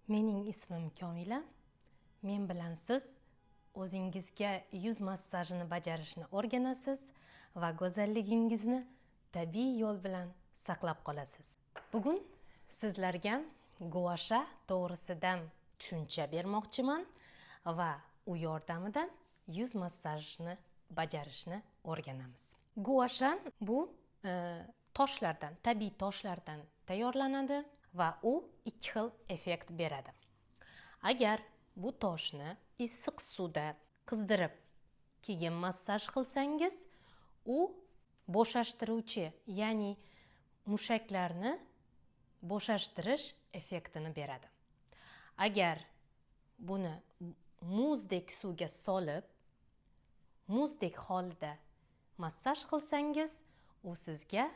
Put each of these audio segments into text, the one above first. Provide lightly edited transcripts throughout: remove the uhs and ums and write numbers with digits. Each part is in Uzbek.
Mening ismim Komila. Men bilan siz o'zingizga yuz massajini bajarishni o'rganasiz va go'zalligingizni tabiiy yo'l bilan saqlab qolasiz. Bugun sizlarga guasha to'g'risidan tushuncha bermoqchiman va u yordamida yuz massajini bajarishni o'rganamiz. Guasha bu toshlardan, tabiiy toshlardan tayyorlanadi va u ikki xil effekt beradi. Agar bu toshni issiq suvda qizdirib keyin massaj qilsangiz, u bo'shashtiruvchi, ya'ni mushaklarni bo'shashtirish effektini beradi. Agar buni muzdek suvga solib, muzdek holda massaj qilsangiz, u sizga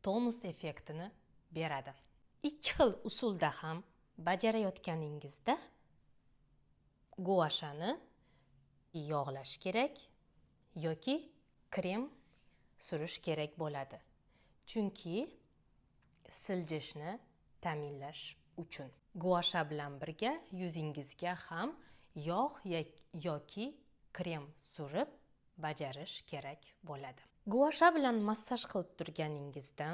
tonus effektini beradi. Ikki xil usulda ham bajarayotganingizda guashani yog'lash kerak yoki krem surish kerak bo'ladi. Chunki siljishni ta'minlash uchun. Guasha bilan birga yuzingizga ham yog' yoki krem surib bajarish kerak bo'ladi. Guasha bilan massaj qilib turganingizda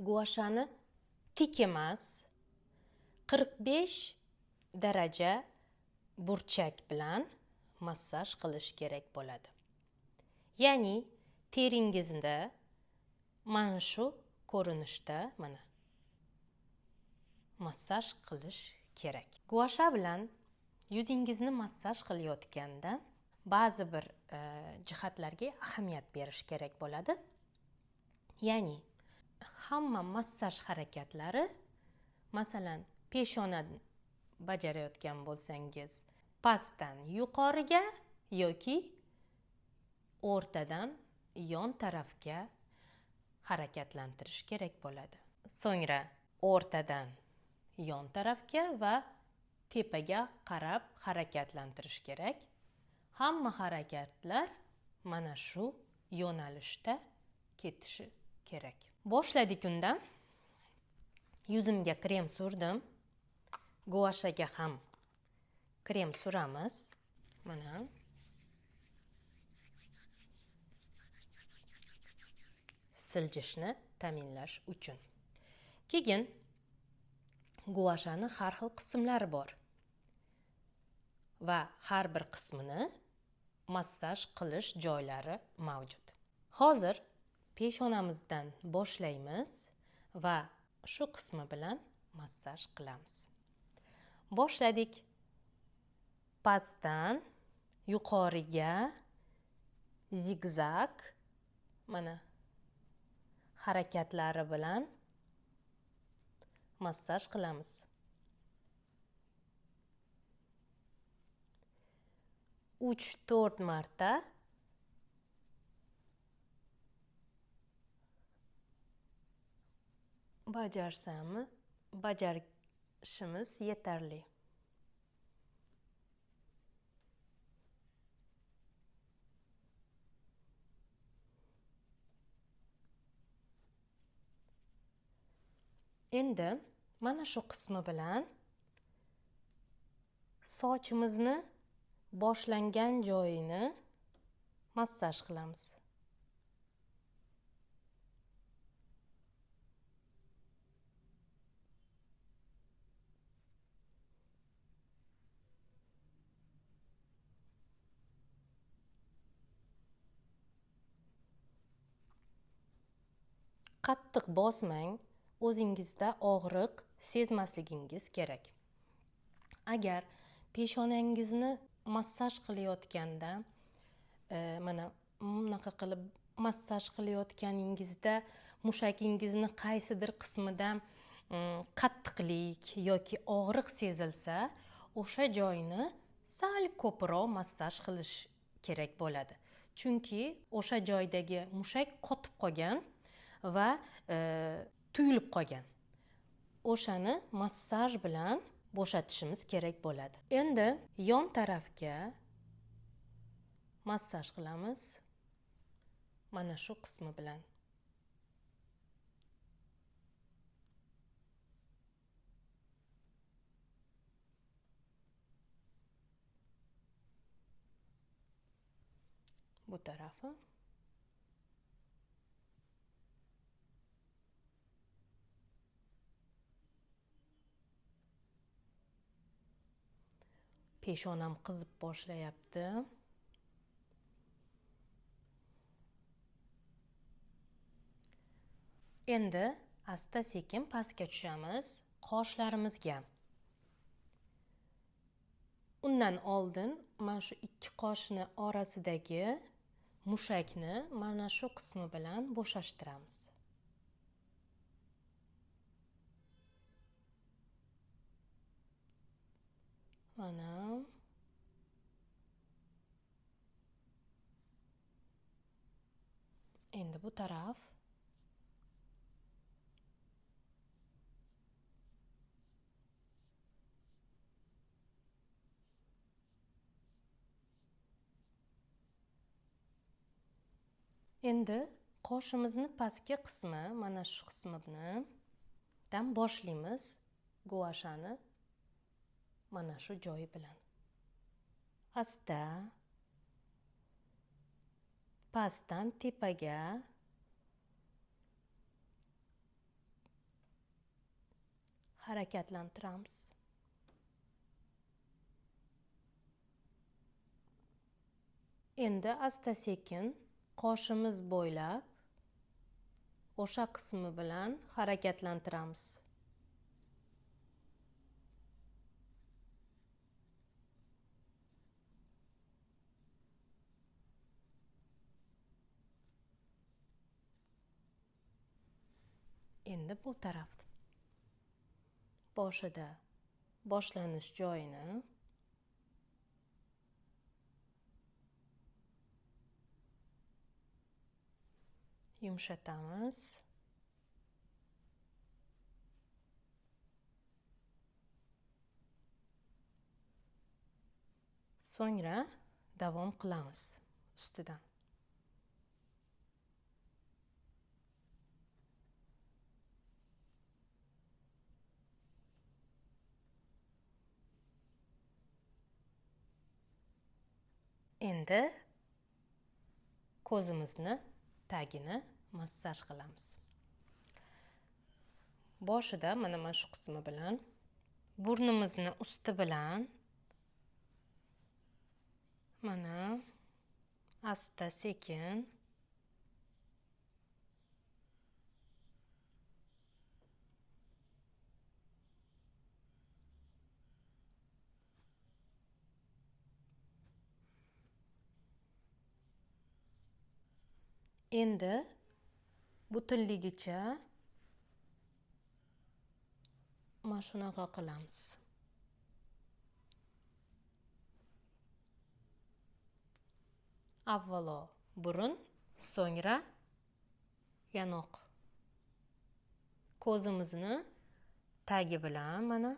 guashani tik emas, 45 daraja burchak bilan massaj qilish kerak bo'ladi. Ya'ni teringizni mana shu ko'rinishda mana massaj qilish kerak. Guasha bilan yuzingizni massaj qilayotganda ba'zi bir jihatlarga ahamiyat berish kerak bo'ladi. Ya'ni hamma massaj harakatlari, masalan, peshonani bajarayotgan bo'lsangiz, pastdan yuqoriga yoki o'rtadan yon tarafga harakatlantirish kerak bo'ladi. So'ngra o'rtadan yon tarafga va tepaga qarab harakatlantirish kerak. Hamma harakatlar mana shu yo'nalishda ketishi kerak. Boshladik undan. Yuzimga krem surdim. Guashaga ham krem suramiz. Mana siljishni ta'minlash uchun. Keyin guashani har xil qismlari bor va har bir qismini massaj qilish joylari mavjud. Hozir peshonamizdan boshlaymiz va shu qismi bilan massaj qilamiz. Boshladik. Pastdan yuqoriga zigzag mana harakatlari bilan massaj qilamiz. Uch, 4 marta bajarishimiz yetarli. Endi mana shu qismi bilan sochimizni boshlangan joyini massaj qilamiz. Qattiq bosmang, o'zingizda og'riq sezmasligingiz kerak. Agar peshonangizni massaj qilayotganda mana bunaqa qilib massaj qilayotganingizda mushagingizni qaysidir qismida qattiqlik yoki og'riq sezilsa, o'sha joyni sal ko'proq massaj qilish kerak bo'ladi. Chunki o'sha joydagi mushak qotib qolgan va tuyulib qolgan. O'shani massaj bilan bo'shatishimiz kerak bo'ladi. Endi yon tarafga massaj qilamiz. Mana shu qismi bilan. bu tarafi. Peshonam qizib boshlayapti. Endi asta sekin pastga tushamiz qoshlarimizga. Undan oldin mana shu ikki qoshni orasidagi mushakni mana shu qismi bilan bo'shashtiramiz. Mana endi bu taraf. Endi qoshimizni pastki qismi, mana shu qismidan boshlaymiz guvashani mana shu joyi bilan. Asta pastdan tepaga harakatlantiramiz. Endi asta sekin qoshimiz bo'ylab o'sha qismi bilan harakatlantiramiz. Endi bu taraf boshida boshlanish joyini yumshatamiz. So'ngra davom qilamiz ustidan. Endi ko'zimizni tagini massaj qilamiz. Boshida mana shu qismi bilan, burnimizni usti bilan mana asta sekin endi butunligicha mana shunaqa qilamiz. Avvalo burun, so'ngra yanoq. Ko'zimizni tagi bilan mana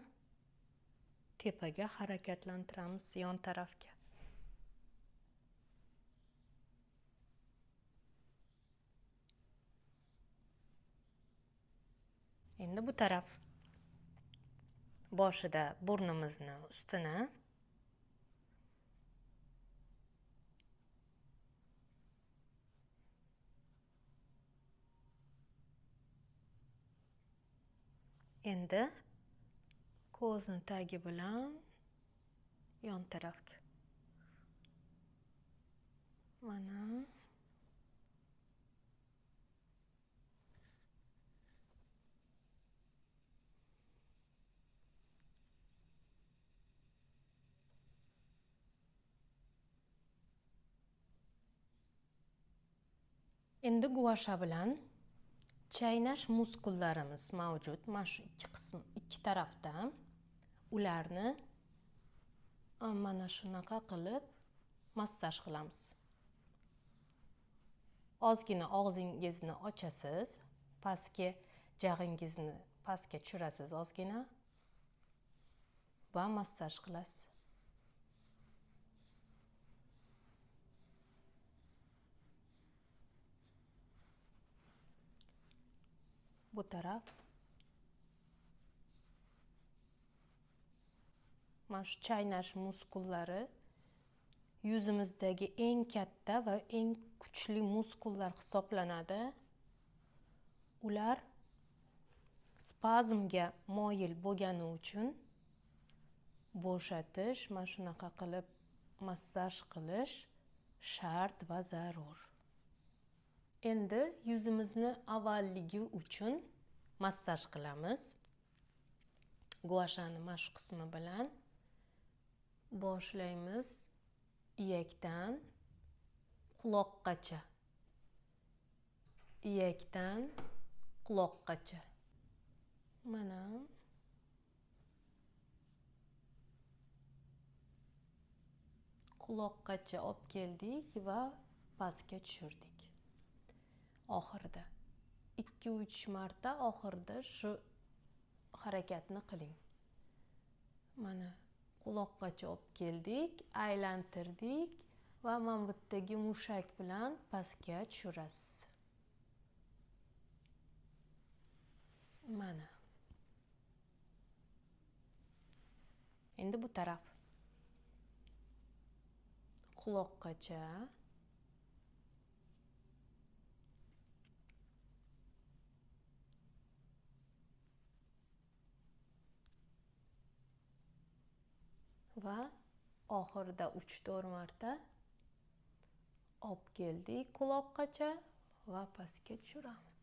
tepaga harakatlantiramiz, yon tarafga. Endi bu taraf boshida burnimizni ustini endi ko'zni tagi bilan yon tarafga. Mana endi guvasha bilan chaynash muskullarimiz mavjud. Mana shu ikki tarafda ularni mana shunaqa qilib massaj qilamiz. Ozgina og'zingizni ochasiz, pastki jag'ingizni pastga tushirasiz ozgina va massaj qilasiz. Bu taraf mana shu chaynash muskullari yuzimizdagi eng katta va eng kuchli muskullar hisoblanadi. Ular spazmga moyil bo'lgani uchun bo'shatish, mana shunaqa qilib massaj qilish shart va zarur. Endi yuzimizni avvalligi uchun massaj qilamiz. Guashani mana shu qismi bilan boshlaymiz. Iyakdan quloqqacha. Iyakdan quloqqacha. Mana quloqqacha olib keldik va pastga tushirdik. Oxirida 2-3 marta oxirida shu harakatni qiling. Mana quloqqacha olib keldik, aylantirdik va mana bu yerdagi mushak bilan pastga tushirasiz. Mana. Endi bu taraf. Quloqqacha. Va oxirida 3-4 marta olib keldik quloqqacha va pastga tushiramiz.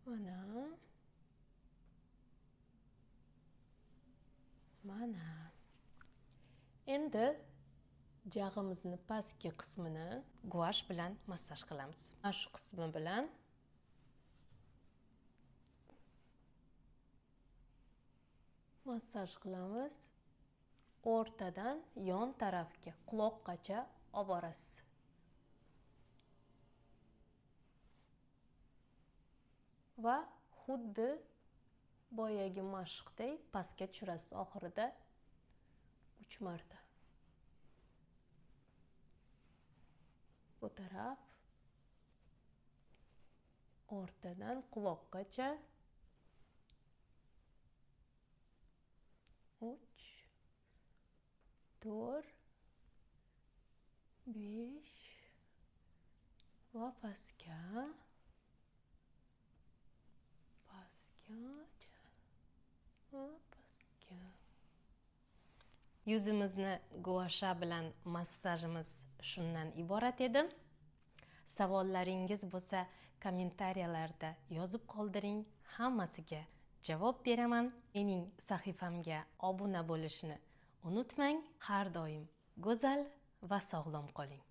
Mana. Mana. Endi jag'imizni pastki qismini guash bilan massaj qilamiz. Mana shu qismi bilan massaj qilamiz. O'rtadan yon tarafga quloqqacha olib borasiz. Va xuddi boyagi mashqdek pastga tushirasiz oxirida 3 marta. Bu taraf o'rtadan quloqqacha 3 4 5 va pastga va pastga. Yuzimizni guasha bilan massajimiz shundan iborat edi. Savollaringiz bo'lsa kommentariyalarda yozib qoldiring, hammasiga javob beraman. Mening sahifamga obuna bo'lishni unutmang. Har doim go'zal va sog'lom qoling.